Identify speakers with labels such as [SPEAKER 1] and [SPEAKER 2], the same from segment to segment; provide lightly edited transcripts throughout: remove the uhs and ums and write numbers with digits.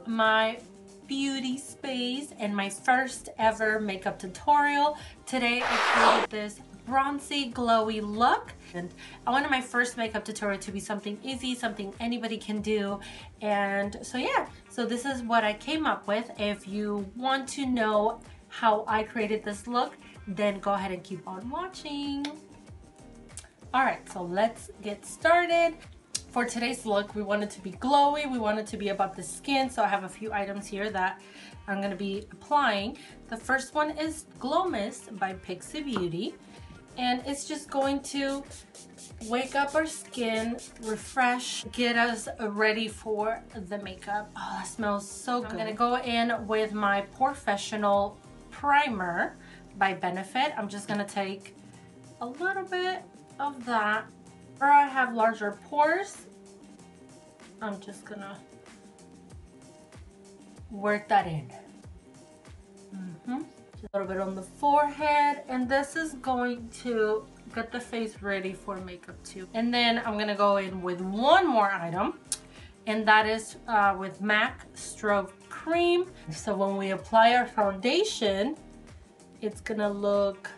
[SPEAKER 1] to my beauty space and my first ever makeup tutorial. Today I created this bronzy glowy look, and I wanted my first makeup tutorial to be something easy, something anybody can do. And so yeah, so this is what I came up with. If you want to know how I created this look, then go ahead and keep on watching. All right, so let's get started. For today's look, we want it to be glowy, we want it to be about the skin, so I have a few items here that I'm going to be applying. The first one is Glow Mist by Pixi Beauty, and it's just going to wake up our skin, refresh, get us ready for the makeup. Oh, that smells so good. I'm going to go in with my POREfessional primer by Benefit. I'm just going to take a little bit of that. Where I have larger pores, I'm just gonna work that in. Just a little bit on the forehead, and this is going to get the face ready for makeup too. And then I'm gonna go in with one more item, and that is with MAC Strobe Cream. So when we apply our foundation, it's gonna look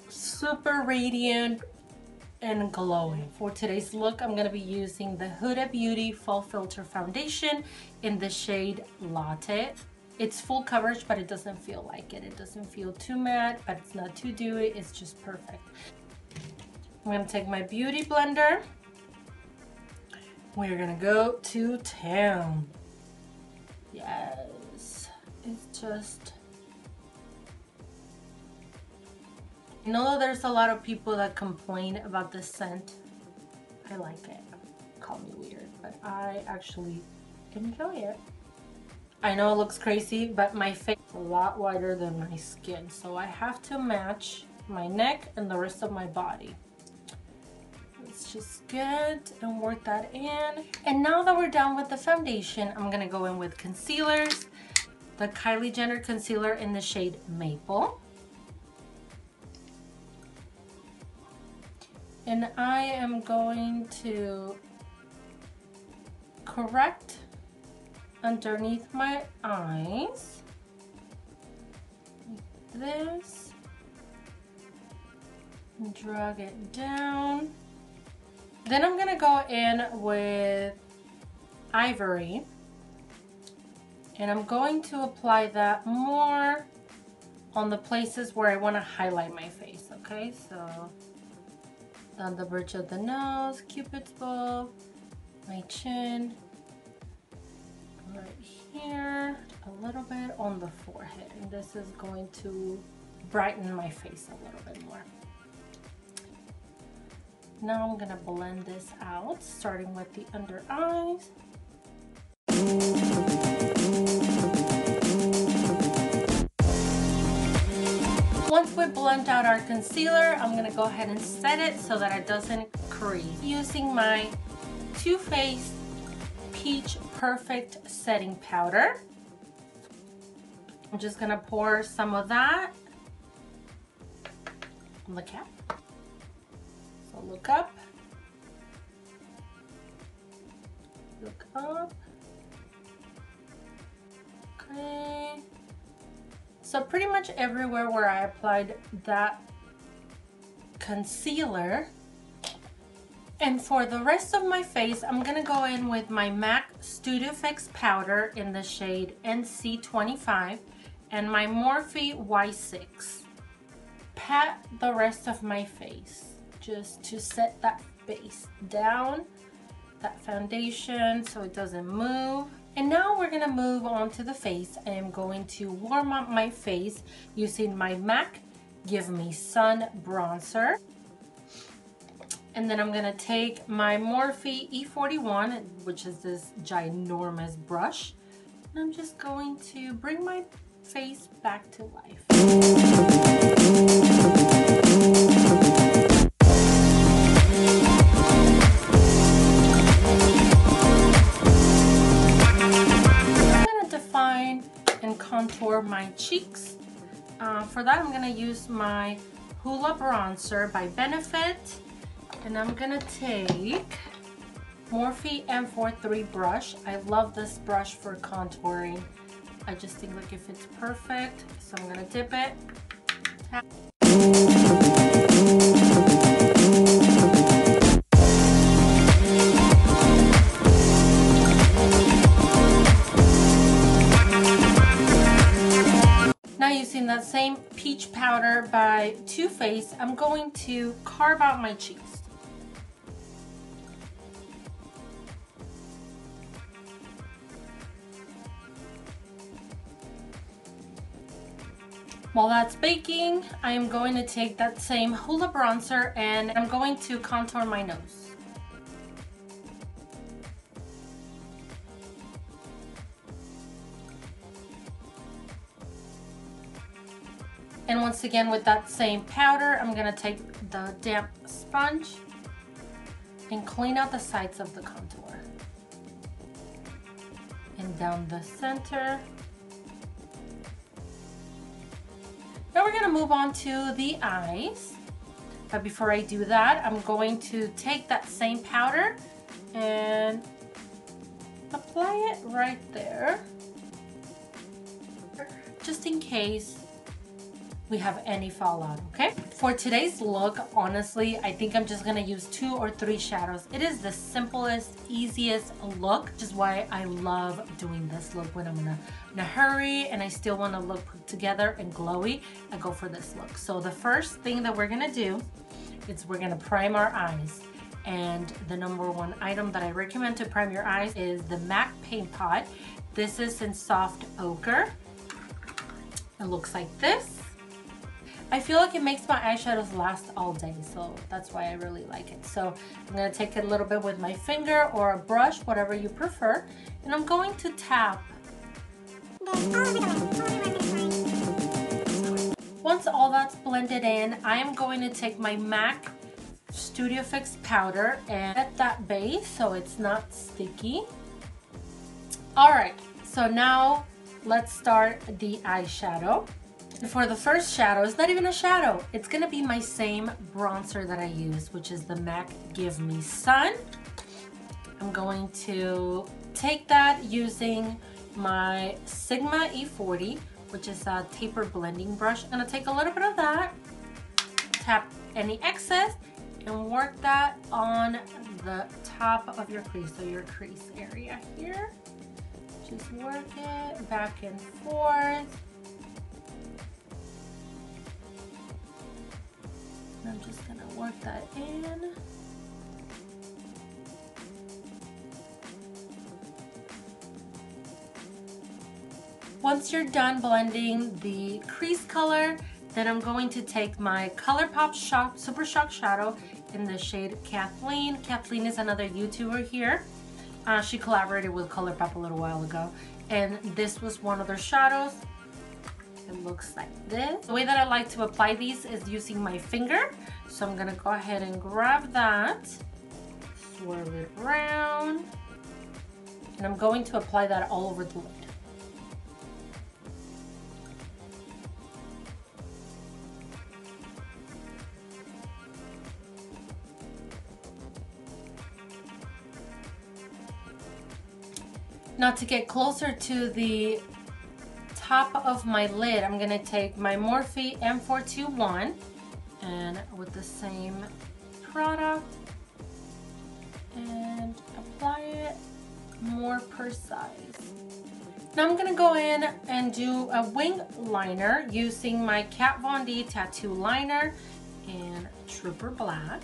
[SPEAKER 1] super radiant and glowing. For today's look, I'm going to be using the Huda Beauty Full Filter Foundation in the shade Latte. It's full coverage, but it doesn't feel like it. It doesn't feel too matte, but it's not too dewy. It's just perfect. I'm going to take my beauty blender. We're going to go to town. Yes, it's just... I know there's a lot of people that complain about the scent. I like it. Call me weird, but I actually enjoy it. I know it looks crazy, but my face is a lot wider than my skin, so I have to match my neck and the rest of my body. Let's just get and work that in. And now that we're done with the foundation, I'm gonna go in with concealers. The Kylie Jenner concealer in the shade Maple. And I am going to correct underneath my eyes, like this, and drag it down. Then I'm gonna go in with Ivory, and I'm going to apply that more on the places where I wanna highlight my face, okay? So, down the bridge of the nose, Cupid's bow, my chin, right here, a little bit on the forehead. And this is going to brighten my face a little bit more. Now I'm gonna blend this out, starting with the under eyes. Once we blend out our concealer, I'm gonna go ahead and set it so that it doesn't crease. Using my Too Faced Peach Perfect Setting Powder. I'm just gonna pour some of that on the cap. So look up. Look up. Okay. So pretty much everywhere where I applied that concealer. And for the rest of my face, I'm gonna go in with my MAC Studio Fix powder in the shade NC25 and my Morphe Y6. Pat the rest of my face just to set that base down, that foundation, so it doesn't move. And now we're gonna move on to the face. I am going to warm up my face using my MAC Give Me Sun bronzer. And then I'm gonna take my Morphe E41, which is this ginormous brush, and I'm just going to bring my face back to life. And contour my cheeks. For that, I'm gonna use my Hoola bronzer by Benefit, and I'm gonna take Morphe M43 brush. I love this brush for contouring. I just think like if it's perfect. So I'm gonna dip it. Tap. Now using that same peach powder by Too Faced, I'm going to carve out my cheeks. While that's baking, I am going to take that same Huda bronzer and I'm going to contour my nose. And once again with that same powder, I'm gonna take the damp sponge and clean out the sides of the contour. And down the center. Now we're gonna move on to the eyes. But before I do that, I'm going to take that same powder and apply it right there. Just in case we have any fallout, okay? For today's look, honestly, I think I'm just gonna use 2 or 3 shadows. It is the simplest, easiest look, which is why I love doing this look when I'm in a hurry and I still wanna look put together and glowy. I go for this look. So the first thing that we're gonna do is we're gonna prime our eyes. And the #1 item that I recommend to prime your eyes is the MAC Paint Pot. This is in soft ochre. It looks like this. I feel like it makes my eyeshadows last all day, so that's why I really like it. So I'm gonna take it a little bit with my finger or a brush, whatever you prefer, and I'm going to tap. Once all that's blended in, I am going to take my MAC Studio Fix powder and set that base so it's not sticky. All right, so now let's start the eyeshadow. For the first shadow, it's not even a shadow. It's gonna be my same bronzer that I use, which is the MAC Give Me Sun. I'm going to take that using my Sigma E40, which is a taper blending brush. I'm gonna take a little bit of that, tap any excess, and work that on the top of your crease, so your crease area here. Just work it back and forth. I'm just gonna work that in. Once you're done blending the crease color, then I'm going to take my Colourpop Super Shock Shadow in the shade Kathleen. Kathleen is another YouTuber here. She collaborated with Colourpop a little while ago, and this was one of their shadows. It looks like this. The way that I like to apply these is using my finger. So I'm gonna go ahead and grab that, swirl it around, and I'm going to apply that all over the lid. Now to get closer to the top of my lid, I'm gonna take my Morphe M421 and with the same product and apply it more precise. Now I'm gonna go in and do a wing liner using my Kat Von D tattoo liner in Trooper Black.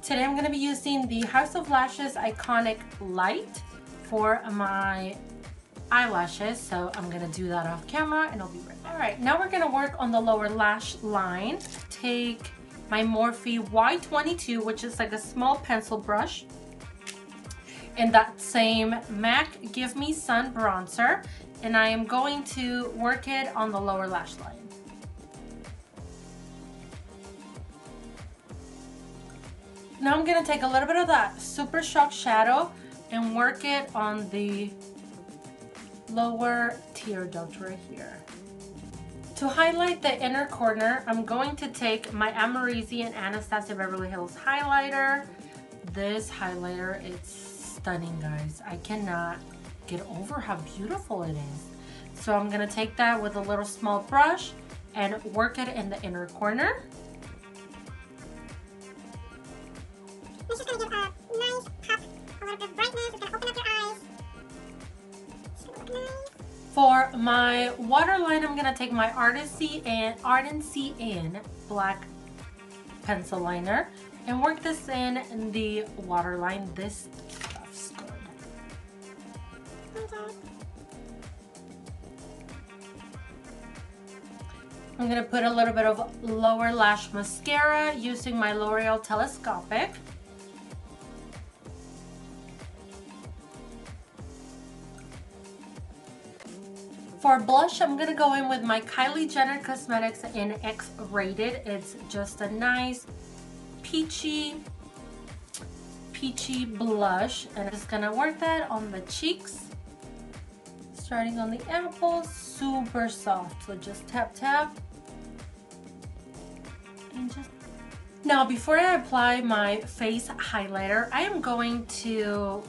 [SPEAKER 1] Today I'm going to be using the House of Lashes Iconic Lite for my eyelashes, so I'm going to do that off camera and I'll be right back. Alright, now we're going to work on the lower lash line. Take my Morphe Y22, which is like a small pencil brush, and that same MAC Give Me Sun bronzer, and I am going to work it on the lower lash line. Now I'm gonna take a little bit of that Super Shock shadow and work it on the lower tear duct right here. To highlight the inner corner, I'm going to take my Amrezy and Anastasia Beverly Hills highlighter. This highlighter, it's stunning, guys. I cannot get over how beautiful it is. So I'm gonna take that with a little small brush and work it in the inner corner.
[SPEAKER 2] This is gonna give a nice pop, a little bit of brightness. It's gonna open up your eyes. It's gonna look nice.
[SPEAKER 1] For my waterline, I'm gonna take my Ardency Inn Black pencil liner and work this in the waterline. This stuff's good.
[SPEAKER 2] Okay.
[SPEAKER 1] I'm gonna put a little bit of lower lash mascara using my Lore'l Telescopic. For blush, I'm gonna go in with my Kylie Jenner Cosmetics in X-Rated. It's just a nice peachy blush, and I'm just gonna work that on the cheeks, starting on the apples, super soft. So just tap tap, and just now before I apply my face highlighter, I am going to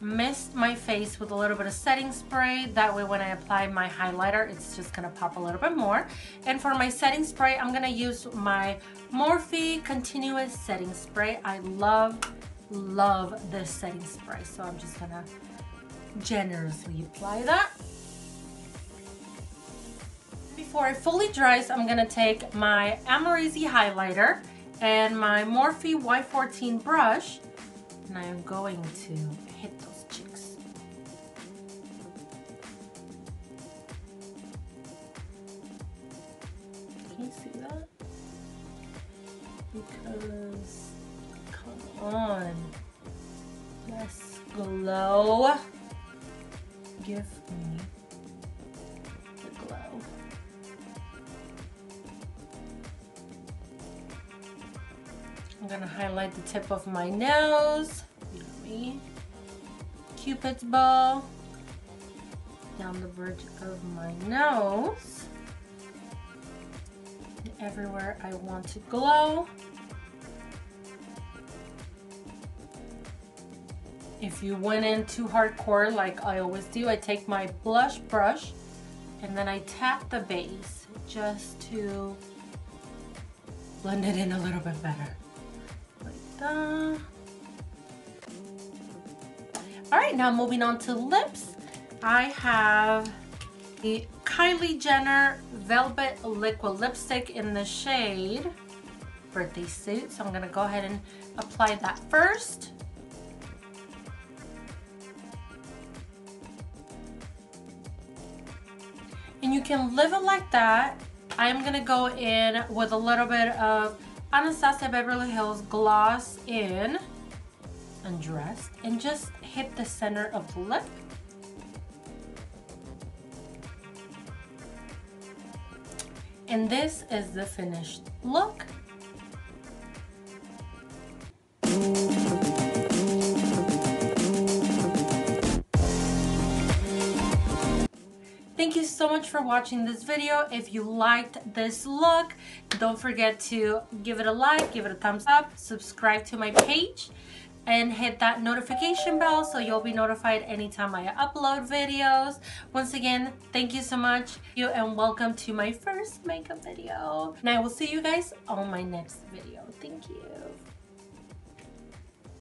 [SPEAKER 1] mist my face with a little bit of setting spray. That way when I apply my highlighter, it's just gonna pop a little bit more. And for my setting spray, I'm gonna use my Morphe Continuous Setting Spray. I love this setting spray, so I'm just gonna generously apply that. Before it fully dries, I'm gonna take my Amrezy highlighter and my Morphe Y14 brush, and I am going to hit those cheeks. Can you see that? Because, come on, let's glow. Give me the glow. I'm gonna highlight the tip of my nose. Yummy. Cupid's bow down the verge of my nose, and everywhere I want to glow. If you went in too hardcore like I always do, I take my blush brush and then I tap the base just to blend it in a little bit better, like that. All right, now moving on to lips. I have the Kylie Jenner Velvet Liquid Lipstick in the shade Birthday Suit. So I'm gonna go ahead and apply that first. And you can leave it like that. I'm gonna go in with a little bit of Anastasia Beverly Hills Gloss in Undressed and just hit the center of the lip. And this is the finished look. Thank you so much for watching this video. If you liked this look, don't forget to give it a like, give it a thumbs up, subscribe to my page, and hit that notification bell so you'll be notified anytime I upload videos. Once again, thank you so much, and welcome to my first makeup video. And I will see you guys on my next video. Thank you.